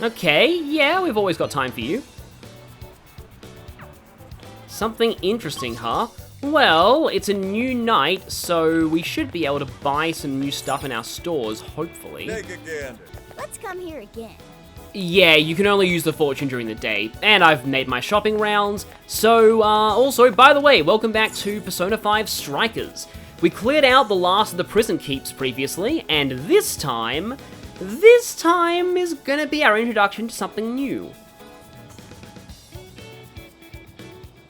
Okay, yeah, we've always got time for you. Something interesting, huh? Well, it's a new night, so we should be able to buy some new stuff in our stores, hopefully. Take a gander. Let's come here again. Yeah, you can only use the fortune during the day, and I've made my shopping rounds. So, also, by the way, welcome back to Persona 5 Strikers. We cleared out the last of the prison keeps previously, and this time is gonna be our introduction to something new.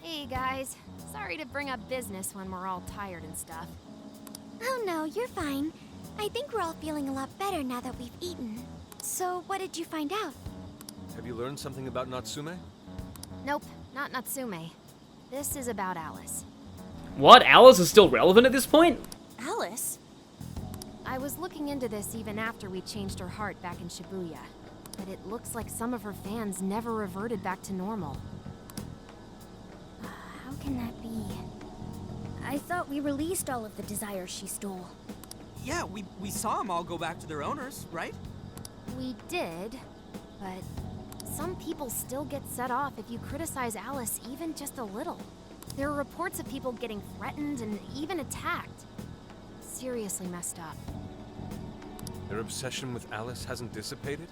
Hey guys, sorry to bring up business when we're all tired and stuff. Oh no, you're fine. I think we're all feeling a lot better now that we've eaten. So, what did you find out? Have you learned something about Natsume? Nope, not Natsume. This is about Alice. What? Alice is still relevant at this point? Alice? I was looking into this even after we changed her heart back in Shibuya, but it looks like some of her fans never reverted back to normal. How can that be? I thought we released all of the desires she stole. Yeah, we saw them all go back to their owners, right? We did, but some people still get set off if you criticize Alice even just a little. There are reports of people getting threatened and even attacked. Seriously messed up. Their obsession with Alice hasn't dissipated?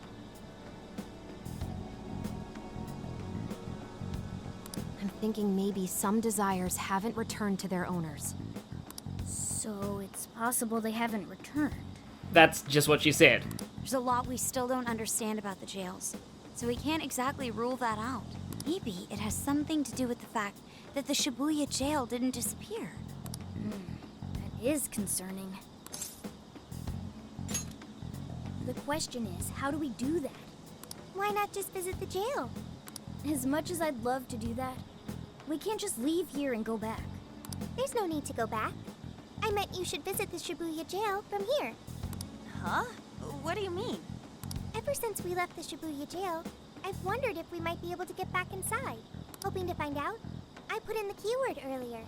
I'm thinking maybe some desires haven't returned to their owners. So, it's possible they haven't returned. That's just what she said. There's a lot we still don't understand about the jails, so we can't exactly rule that out. Maybe it has something to do with the fact that the Shibuya jail didn't disappear. That is concerning. The question is, how do we do that? Why not just visit the jail? As much as I'd love to do that, we can't just leave here and go back. There's no need to go back. I meant you should visit the Shibuya jail from here. Huh? What do you mean? Ever since we left the Shibuya jail, I've wondered if we might be able to get back inside. Hoping to find out, I put in the keyword earlier.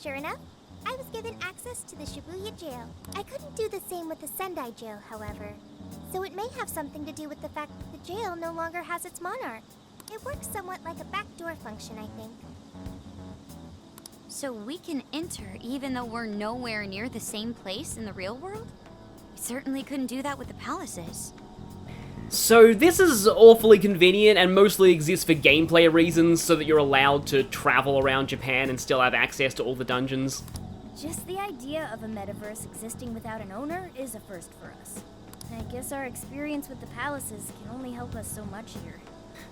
Sure enough, I was given access to the Shibuya jail. I couldn't do the same with the Sendai jail, however. So it may have something to do with the fact that the jail no longer has its monarch. It works somewhat like a backdoor function, I think. So we can enter even though we're nowhere near the same place in the real world? We certainly couldn't do that with the palaces. So this is awfully convenient and mostly exists for gameplay reasons so that you're allowed to travel around Japan and still have access to all the dungeons. Just the idea of a metaverse existing without an owner is a first for us. I guess our experience with the palaces can only help us so much here.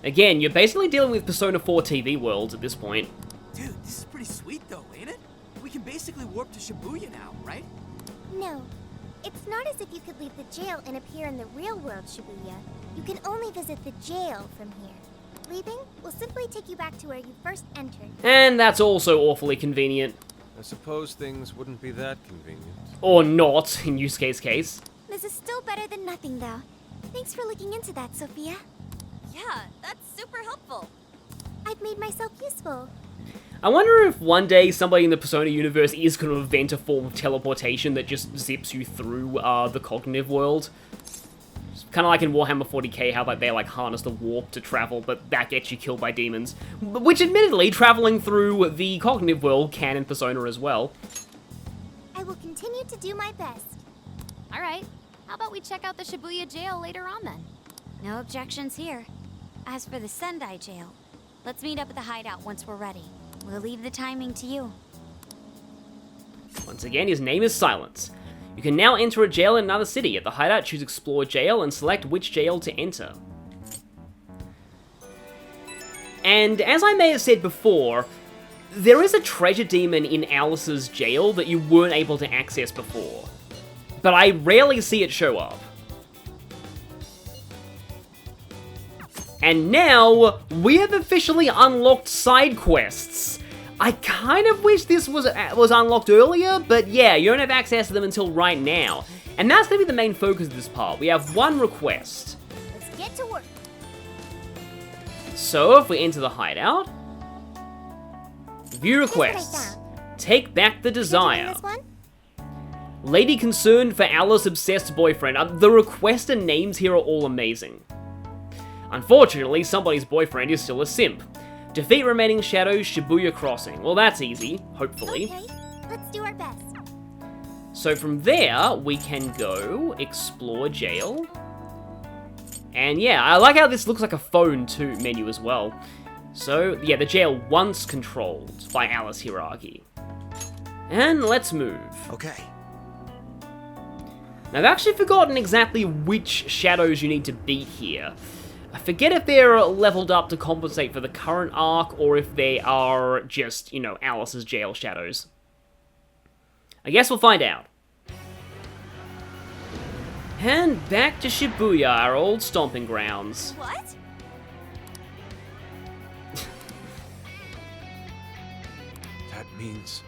Again, you're basically dealing with Persona 4 TV worlds at this point. Dude, this is pretty sweet though, ain't it? We can basically warp to Shibuya now, right? No. It's not as if you could leave the jail and appear in the real world, Shibuya. You can only visit the jail from here. Leaving will simply take you back to where you first entered. And that's also awfully convenient. I suppose things wouldn't be that convenient. Or not, in Yusuke's case. This is still better than nothing, though. Thanks for looking into that, Sophia. Yeah, that's super helpful. I've made myself useful. I wonder if one day somebody in the Persona universe is going to invent a form of teleportation that just zips you through the cognitive world. Kind of like in Warhammer 40k, how they harness the warp to travel, but that gets you killed by demons. Which, admittedly, traveling through the cognitive world can in Persona as well. I will continue to do my best. Alright, how about we check out the Shibuya jail later on then? No objections here. As for the Sendai jail, let's meet up at the hideout once we're ready. We'll leave the timing to you. Once again, his name is Silence. You can now enter a jail in another city. At the hideout, choose Explore Jail and select which jail to enter. And as I may have said before, there is a treasure demon in Alice's jail that you weren't able to access before. But I rarely see it show up. And now, we have officially unlocked side quests. I kind of wish this was unlocked earlier, but yeah, you don't have access to them until right now. And that's going to be the main focus of this part. We have one request. Let's get to work. So, if we enter the hideout, view requests, take back the desire. This one? Lady concerned for Alice obsessed boyfriend. The request and names here are all amazing. Unfortunately, somebody's boyfriend is still a simp. Defeat remaining shadows, Shibuya Crossing. Well, that's easy, hopefully. Okay, let's do our best. So from there, we can go explore jail. And yeah, I like how this looks like a phone too menu as well. So yeah, the jail once controlled by Alice Hiiragi. And let's move. Okay. Now, I've actually forgotten exactly which shadows you need to beat here. I forget if they're leveled up to compensate for the current arc, or if they are just, you know, Alice's jail shadows. I guess we'll find out. And back to Shibuya, our old stomping grounds. What? That means...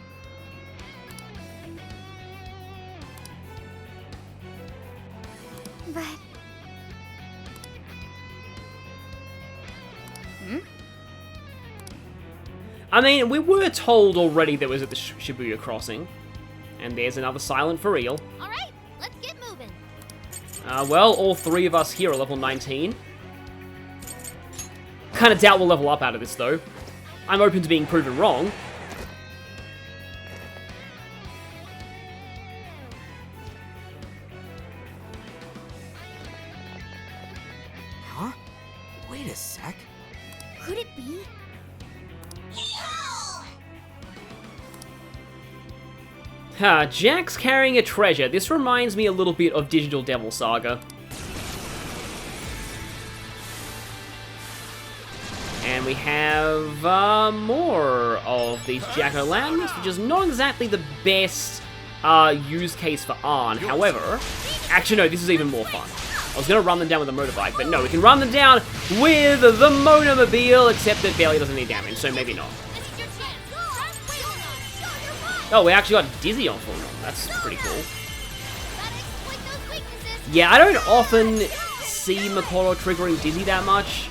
But... I mean, we were told already that it was at the Shibuya Crossing. And there's another silent for real. Alright, let's get moving. Well, all three of us here are level 19. Kinda doubt we'll level up out of this, though. I'm open to being proven wrong. Huh? Wait a sec. Could it be? Jack's carrying a treasure. This reminds me a little bit of Digital Devil Saga. And we have more of these jack-o'-lanterns, which is not exactly the best use case for Arn. However, actually no, this is even more fun. I was going to run them down with a motorbike, but no, we can run them down with the monomobile, except it barely does any damage, so maybe not. Oh, we actually got Dizzy on full. That's pretty cool. Yeah, I don't often see Makoto triggering Dizzy that much.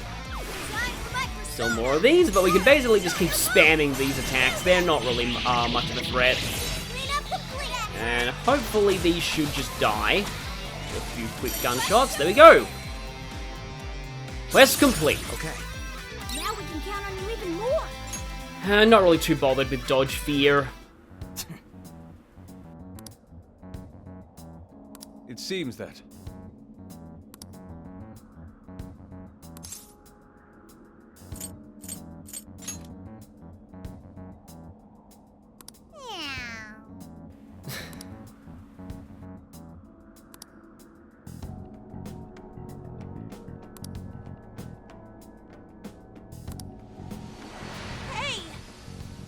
Still more of these, but we can basically just keep spamming these attacks. They're not really much of a threat. And hopefully these should just die. A few quick gunshots. There we go. Quest complete. Okay. Now we can count on you even more. Not really too bothered with dodge fear. It seems that...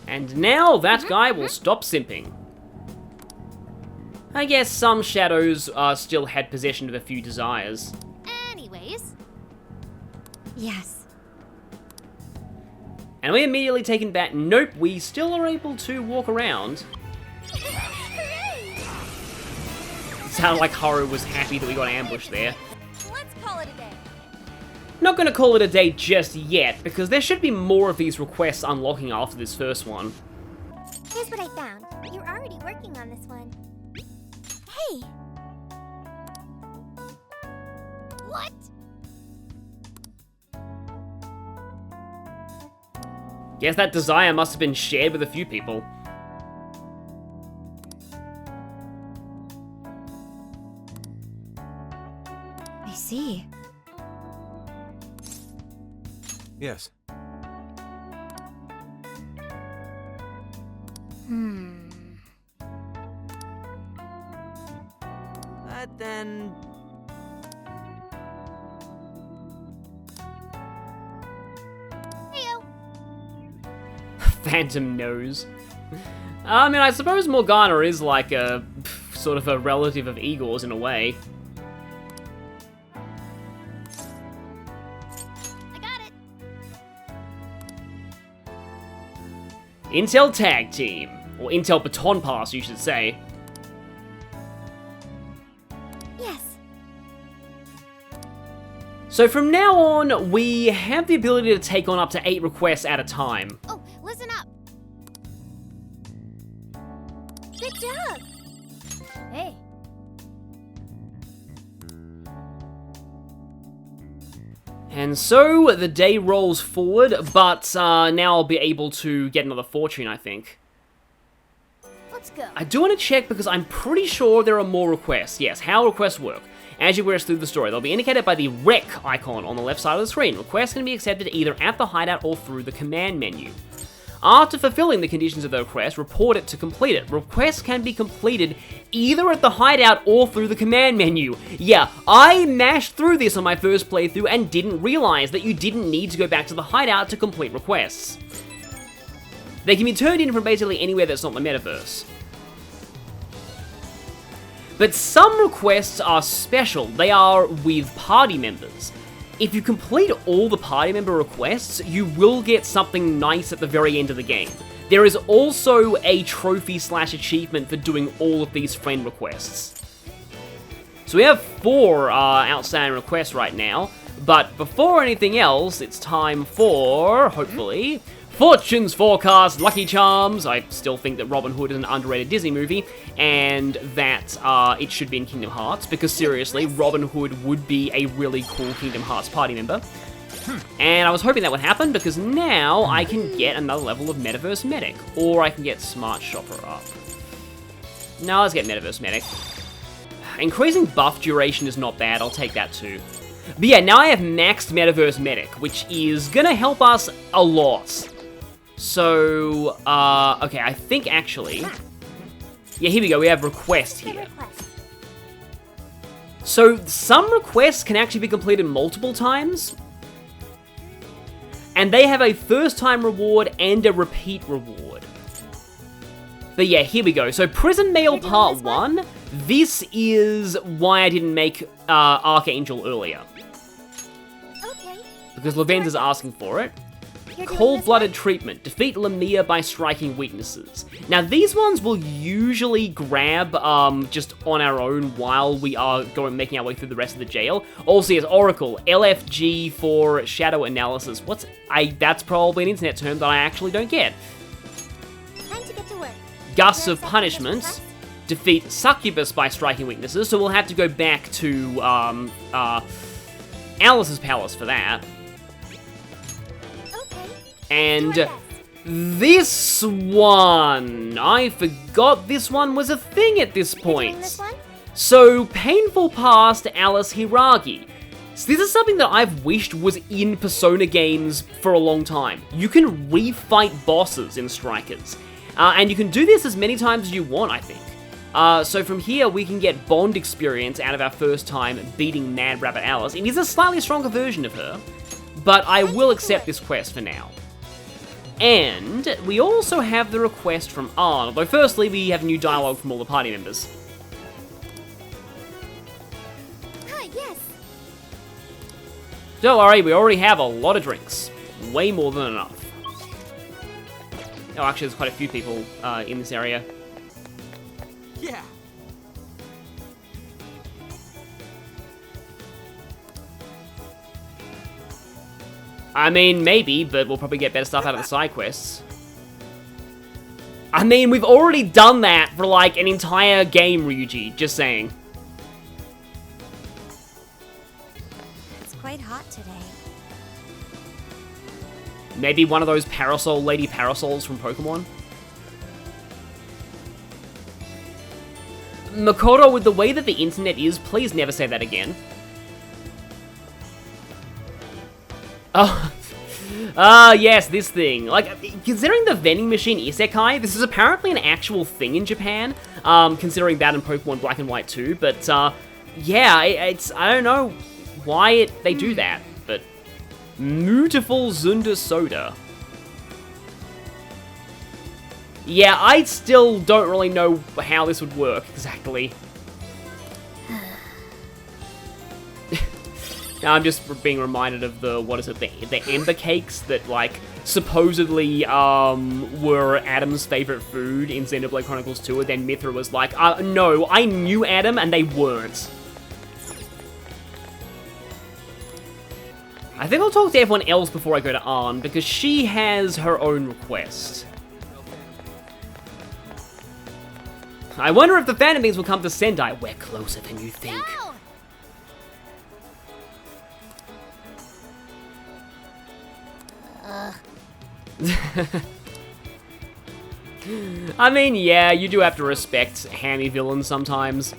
And now that guy will stop simping. I guess some shadows still had possession of a few desires. Anyways, Yes. And we immediately taken back. Nope, we still are able to walk around. Sounded like Haru was happy that we got ambushed there. Let's call it a day. Not gonna call it a day just yet, because there should be more of these requests unlocking after this first one. Here's what I found. You're already working on this one. Hey! what? Guess that desire must have been shared with a few people. I see. Yes. But then... Phantom nose. I mean, I suppose Morgana is like a sort of a relative of Igor's in a way. I got it. Intel Tag Team. Or Intel Baton Pass, you should say. Yes. So from now on, we have the ability to take on up to 8 requests at a time. Oh, listen up. Good job. Hey. And so the day rolls forward, but now I'll be able to get another fortune, I think. Let's go. I do want to check because I'm pretty sure there are more requests. Yes, how requests work. As you progress through the story, they'll be indicated by the rec icon on the left side of the screen. Requests can be accepted either at the hideout or through the command menu. After fulfilling the conditions of the request, report it to complete it. Requests can be completed either at the hideout or through the command menu. Yeah, I mashed through this on my first playthrough and didn't realize that you didn't need to go back to the hideout to complete requests. They can be turned in from basically anywhere that's not the metaverse. But some requests are special. They are with party members. If you complete all the party member requests, you will get something nice at the very end of the game. There is also a trophy/achievement for doing all of these friend requests. So we have 4 outstanding requests right now, but before anything else, it's time for, hopefully, Fortune's Forecast, Lucky Charms. I still think that Robin Hood is an underrated Disney movie, and that it should be in Kingdom Hearts, because seriously, Robin Hood would be a really cool Kingdom Hearts party member. And I was hoping that would happen, because now I can get another level of Metaverse Medic, or I can get Smart Shopper up. No, let's get Metaverse Medic. Increasing buff duration is not bad, I'll take that too. But yeah, now I have maxed Metaverse Medic, which is gonna help us a lot. So, okay, I think actually... Yeah, here we go, we have request here. So, some requests can actually be completed multiple times. And they have a first-time reward and a repeat reward. But yeah, here we go. So, Prison Mail Part 1. This is why I didn't make Archangel earlier. Okay. Because Lavenza's asking for it. Cold-blooded treatment. Defeat Lamia by striking weaknesses. Now, these ones will usually grab just on our own while we are making our way through the rest of the jail. Also, yes, Oracle. LFG for shadow analysis. That's probably an internet term that I actually don't get. Time to get to work. Gusts of Punishment. Defeat Succubus by striking weaknesses, so we'll have to go back to Alice's Palace for that. And this one, I forgot this one was a thing at this point. So, Painful Past Alice Hiiragi. So this is something that I've wished was in Persona games for a long time. You can refight bosses in Strikers. And you can do this as many times as you want, I think. So from here, we can get Bond experience out of our first time beating Mad Rabbit Alice. It is a slightly stronger version of her, but I will accept this quest for now. And we also have the request from Arn, although firstly we have new dialogue from all the party members. Yes. Don't worry, we already have a lot of drinks. Way more than enough. Oh, actually there's quite a few people in this area. Yeah. I mean, maybe, but we'll probably get better stuff out of the side quests. I mean, we've already done that for, like, an entire game, Ryuji. Just saying. It's quite hot today. Maybe one of those parasol lady parasols from Pokemon? Makoto, with the way that the internet is, please never say that again. Oh, yes, this thing. Like, considering the vending machine isekai, this is apparently an actual thing in Japan, considering that in Pokemon Black and White too, but, yeah, I don't know why they do that, but Beautiful Zunder Soda. Yeah, I still don't really know how this would work, exactly. Now I'm just being reminded of the, the Ember Cakes that, like, supposedly, were Adam's favorite food in Xenoblade Chronicles 2, and then Mithra was like, no, I knew Adam, and they weren't. I think I'll talk to everyone else before I go to Arn, because she has her own request. I wonder if the Phantom Beings will come to Sendai. We're closer than you think. No! I mean, yeah, you do have to respect hammy villains sometimes.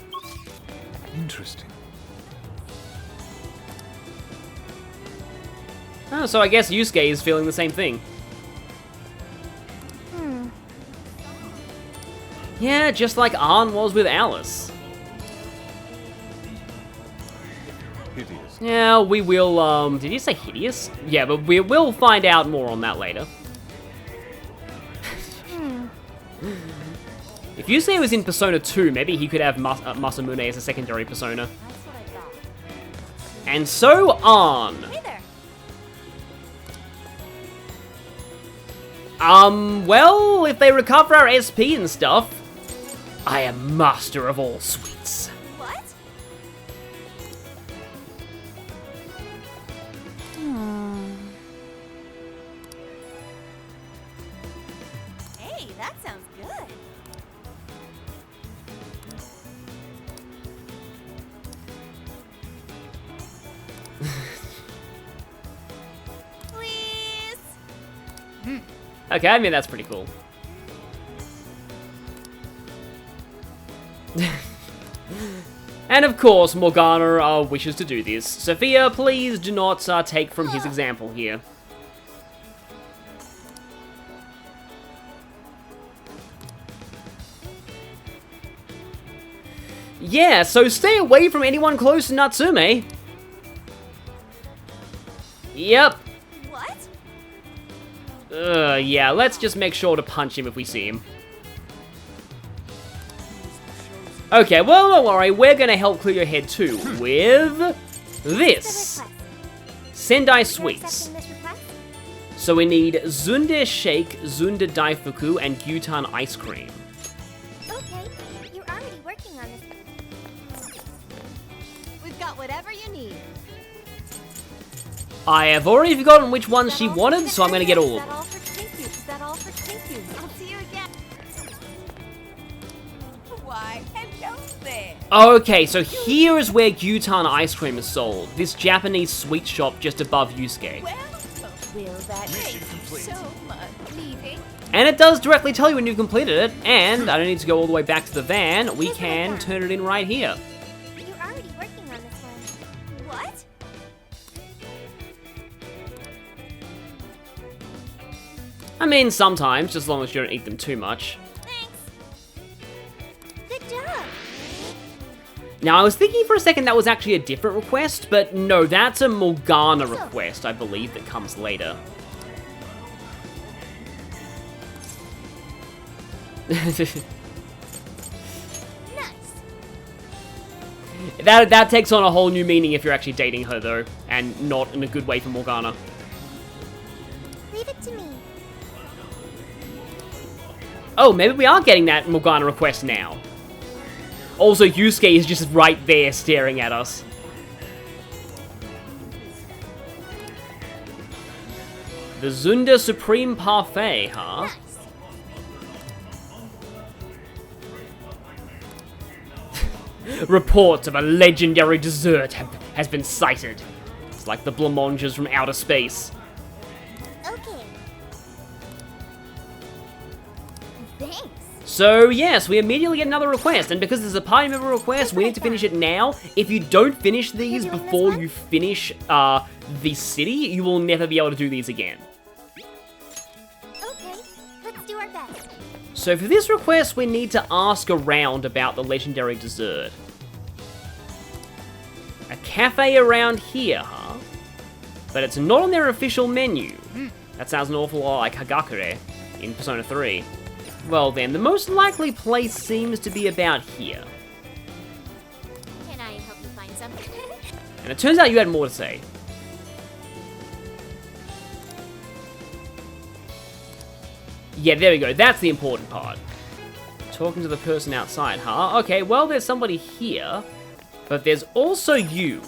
Interesting. Oh, so I guess Yusuke is feeling the same thing. Yeah, just like Arn was with Alice. Hideous. Yeah, we will, did you say hideous? Yeah, but we will find out more on that later. If Yusuke was in Persona 2, maybe he could have Masamune as a secondary persona. That's what I thought. And so on. Hey there. Well, if they recover our SP and stuff, I am master of all sweets. What? Hey, that sounds good. Please. Okay, I mean, that's pretty cool. And of course, Morgana wishes to do this. Sophia, please do not take from his example here. Yeah, so stay away from anyone close to Natsume. Yep. What? Yeah, let's just make sure to punch him if we see him. Okay, well, don't worry, we're gonna help clear your head too, with this. The request. Sendai You're Sweets. accepting this request? So we need Zunde Shake, Zunde Daifuku, and Gyutan Ice Cream. Okay, you're already working on this. We've got whatever you need. I have already forgotten which ones she wanted, so I'm gonna get all of them. Is that all for thank you? I'll see you again. Why, hello there. Okay, so here is where Gyutan Ice Cream is sold. This Japanese sweet shop just above Yusuke. Welcome. Will that take you so much? Leaving? And it does directly tell you when you've completed it, and I don't need to go all the way back to the van, we can turn it in right here. You're already working on this one. What? I mean, sometimes, just as long as you don't eat them too much. Thanks. Good job. Now, I was thinking for a second that was actually a different request, but no, that's a Morgana request, I believe, that comes later. Nice. That takes on a whole new meaning if you're actually dating her, though, and not in a good way for Morgana. Leave it to me. Oh, maybe we are getting that Morgana request now. Also, Yusuke is just right there staring at us. The Zunda Supreme Parfait, huh? Nice. Reports of a legendary dessert has been sighted. It's like the blancmanges from outer space. Okay. Thanks. So yes, we immediately get another request, and because there's a party member request, we need to finish it now. If you don't finish these You're doing this before one? you finish the city, you will never be able to do these again. Okay, let's do our best. So for this request, we need to ask around about the legendary dessert. A cafe around here, huh? But it's not on their official menu. That sounds an awful lot like Hagakure in Persona 3. Well then, the most likely place seems to be about here. Can I help you find something? And it turns out you had more to say. Yeah, there we go. That's the important part. Talking to the person outside, huh? Okay, well, there's somebody here. But there's also you.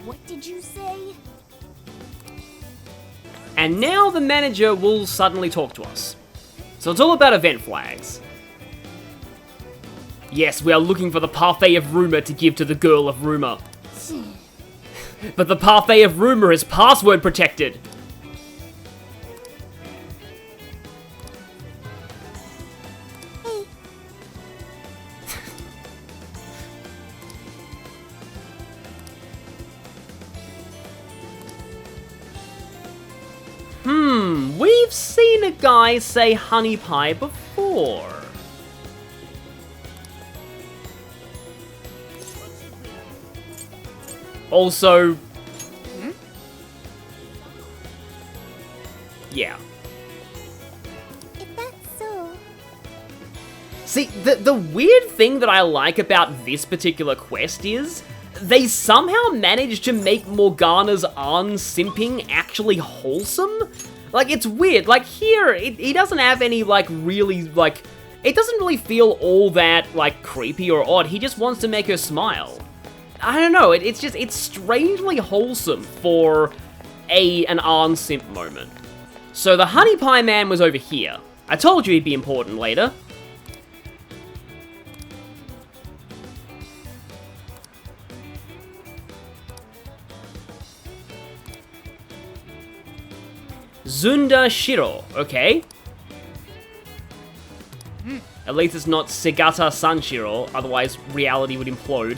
What did you say? And now the manager will suddenly talk to us. So it's all about event flags. Yes, we are looking for the parfait of rumor to give to the girl of rumor. But the parfait of rumor is password protected. Hey, We've seen a guy say honey pie before. Also... Yeah. if that's so... See, the weird thing that I like about this particular quest is they somehow managed to make Morgana's simping actually wholesome. Like, it's weird. Like, here, he doesn't have any, like, really, like... It doesn't really feel all that, like, creepy or odd. He just wants to make her smile. I don't know, it's strangely wholesome for an Arn simp moment. So the Honey Pie Man was over here. I told you he'd be important later. Zunda Shiro, okay. At least it's not Segata Sanshiro, otherwise reality would implode.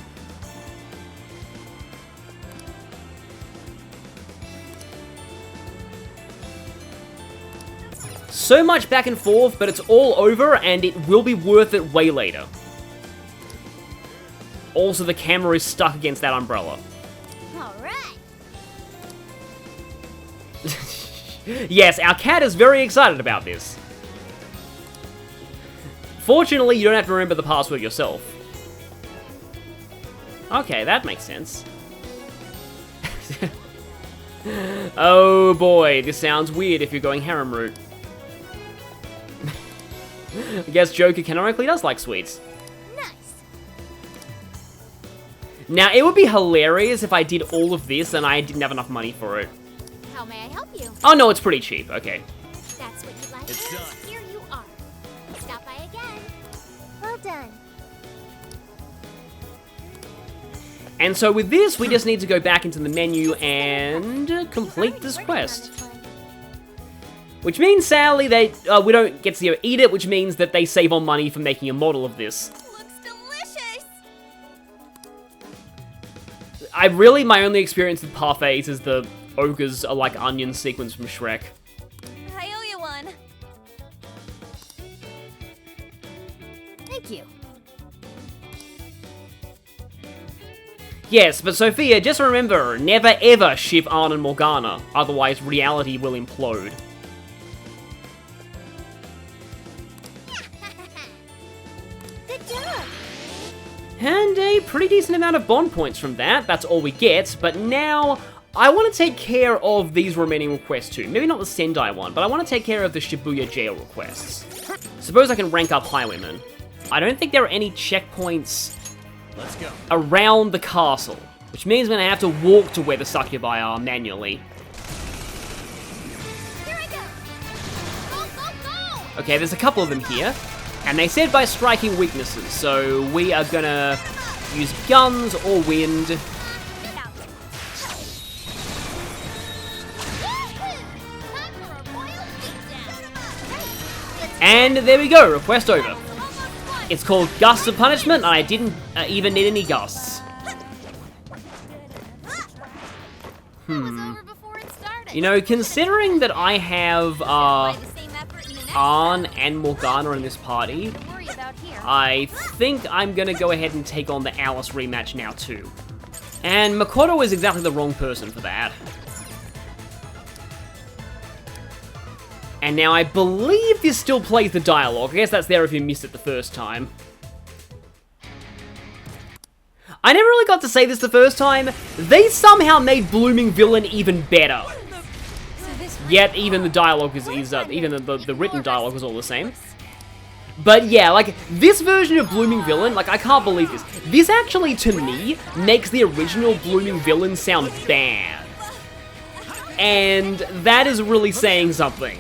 So much back and forth, but it's all over, and it will be worth it way later. Also, the camera is stuck against that umbrella. Alright! Yes, our cat is very excited about this. Fortunately, you don't have to remember the password yourself. Okay, that makes sense. Oh boy, this sounds weird if you're going harem route. I guess Joker canonically does like sweets. Nice! Now, it would be hilarious if I did all of this and I didn't have enough money for it. How may I help you? Oh no, it's pretty cheap, okay. That's what you'd like. It's done. Here you are. Stop by again. Well done. And so with this, we just need to go back into the menu and complete this quest. Which means, sadly, we don't get to eat it, which means that they save on money for making a model of this. Looks delicious! My only experience with parfaits is the ogres are like onion sequence from Shrek. I owe you one. Thank you. Yes, but Sophia, just remember, never ever ship Arn and Morgana, otherwise reality will implode. Good job! And a pretty decent amount of bond points from that, that's all we get, but now I want to take care of these remaining requests too. Maybe not the Sendai one, but I want to take care of the Shibuya jail requests. Suppose I can rank up Highwayman. I don't think there are any checkpoints Let's go. around the castle, which means I'm going to have to walk to where the succubi are manually. Here I go! Go, go, go! Okay, there's a couple of them here, and they said by striking weaknesses, so we are going to use guns or wind. Get out. Time for a royal beatdown. Let's And there we go, request over. almost won. It's called Gusts of Punishment, and I didn't even need any gusts. It was over before it started. You know, considering that I have Apply the same effort in the next Arn round. and Morgana in this party, Don't worry about here. I think I'm gonna go ahead and take on the Alice rematch now too. And Makoto is exactly the wrong person for that. And now I believe this still plays the dialogue. I guess that's there if you missed it the first time. I never really got to say this the first time. They somehow made Blooming Villain even better. So this Yet even the dialogue is even the written dialogue is all the same. But yeah, like, this version of Blooming Villain, like, I can't believe this. This actually, to me, makes the original Blooming Villain sound bad. And that is really saying something.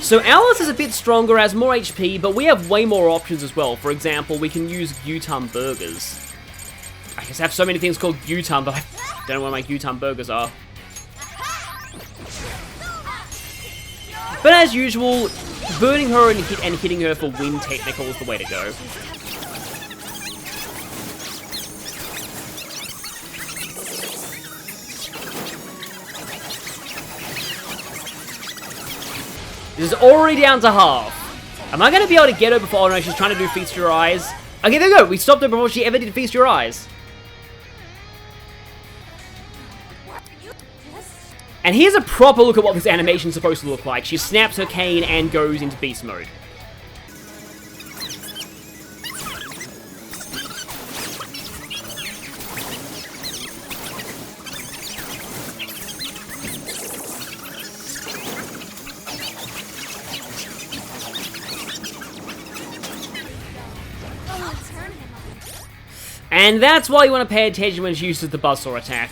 So Alice is a bit stronger, has more HP, but we have way more options as well. For example, we can use Gyutam burgers. I just have so many things called Gyutan, but I don't know where my Gyutan burgers are. But as usual, burning her and hitting her for win technical is the way to go. This is already down to half. Am I going to be able to get her before... Oh no, she's trying to do Feast Your Eyes. Okay, there we go. We stopped her before she ever did Feast Your Eyes. And here's a proper look at what this animation's supposed to look like. She snaps her cane and goes into beast mode. And that's why you want to pay attention when she uses the buzzsaw attack.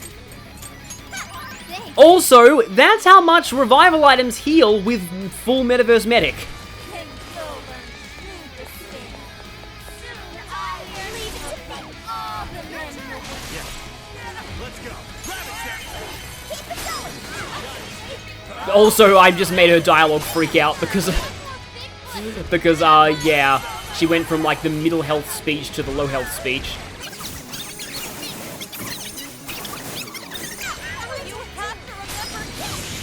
Also, that's how much revival items heal with full Metaverse Medic. Also, I just made her dialogue freak out because yeah, she went from like the middle health speech to the low health speech.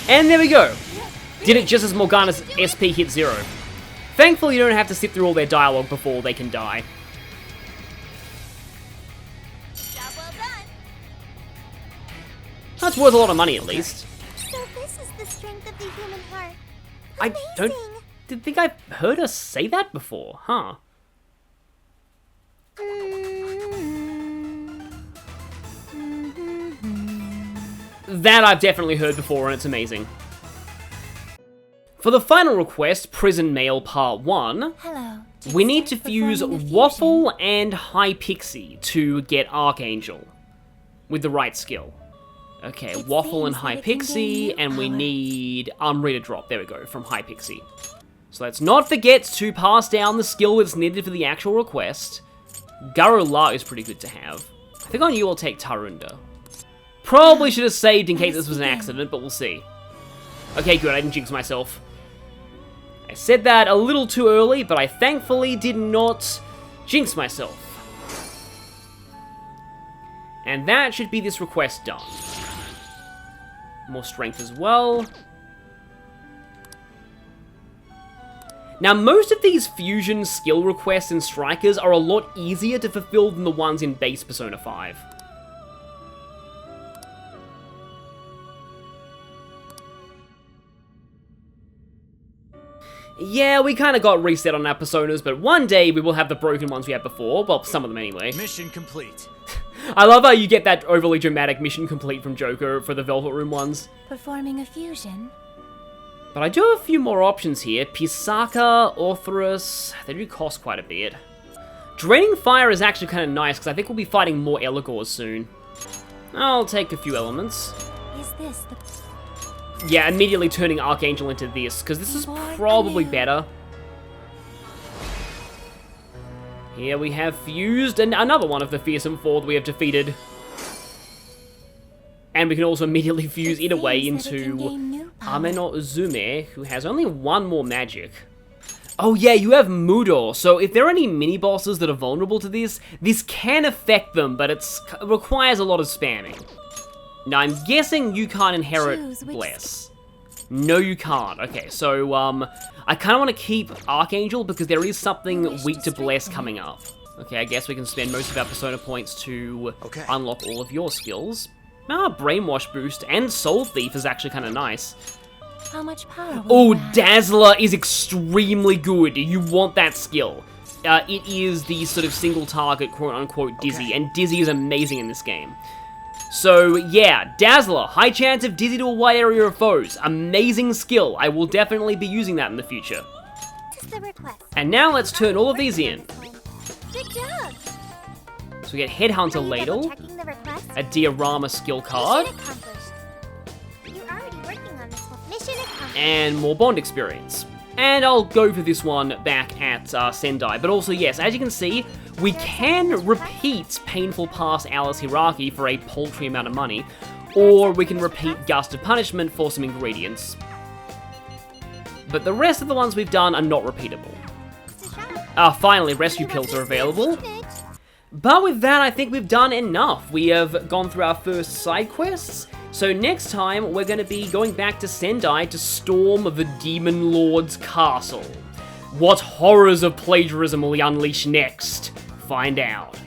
And there we go. Did it just as Morgana's SP hit 0. Thankfully, you don't have to sit through all their dialogue before they can die. Job well done. That's worth a lot of money, at least. So this is the strength of the human heart. I don't think I've heard her say that before, huh? That I've definitely heard before, and it's amazing. For the final request, Prison Mail Part 1, Hello. we need to fuse Waffle and High Pixie to get Archangel with the right skill. Okay, It Waffle and seems High that it can gain Pixie, new and we power. need Reader Drop. There we go, from High Pixie. So let's not forget to pass down the skill that's needed for the actual request. Garo La is pretty good to have. I think on you I'll take Tarunda. Probably should have saved in case this was an accident, but we'll see. Okay, good, I didn't jinx myself. I said that a little too early, but I thankfully did not jinx myself. And that should be this request done. More strength as well. Now, most of these fusion skill requests in Strikers are a lot easier to fulfill than the ones in base Persona 5. Yeah, we kind of got reset on our Personas, but one day we will have the broken ones we had before. Well, some of them anyway. Mission complete. I love how you get that overly dramatic mission complete from Joker for the Velvet Room ones. Performing a fusion. But I do have a few more options here. Pisaka, Orthrus, they do cost quite a bit. Draining Fire is actually kind of nice, because I think we'll be fighting more Eligors soon. I'll take a few elements. Is this the... Yeah, immediately turning Archangel into this, because this is probably better. Here we have fused another one of the Fearsome Four that we have defeated. And we can also immediately fuse it away into Ameno Uzume, who has only one more magic. Oh yeah, you have Mudor, so if there are any mini-bosses that are vulnerable to this, this can affect them, but it requires a lot of spamming. Now, I'm guessing you can't inherit Bless. No, you can't. Okay, so, I kind of want to keep Archangel because there is something weak to Bless coming up. Okay, I guess we can spend most of our Persona points to unlock all of your skills. Brainwash Boost and Soul Thief is actually kind of nice. How much power? Oh, Dazzler is extremely good. You want that skill. It is the sort of single target, quote-unquote, Dizzy, and Dizzy is amazing in this game. So, yeah, Dazzler, high chance of Dizzy to a wide area of foes. Amazing skill. I will definitely be using that in the future. The request. And now let's turn all of these in. Good job. So we get Headhunter Ladle, Checking the request. a Diorama skill card, Mission accomplished. You're already working on this one. Mission accomplished. and more Bond experience. And I'll go for this one back at Sendai. But also, yes, as you can see, we can repeat Painful Past Alice Hiiragi for a paltry amount of money, or we can repeat Gust of Punishment for some ingredients. But the rest of the ones we've done are not repeatable. Finally, rescue pills are available. But with that, I think we've done enough. We have gone through our first side quests. So next time, we're going to be going back to Sendai to storm the Demon Lord's castle. What horrors of plagiarism will he unleash next? Find out.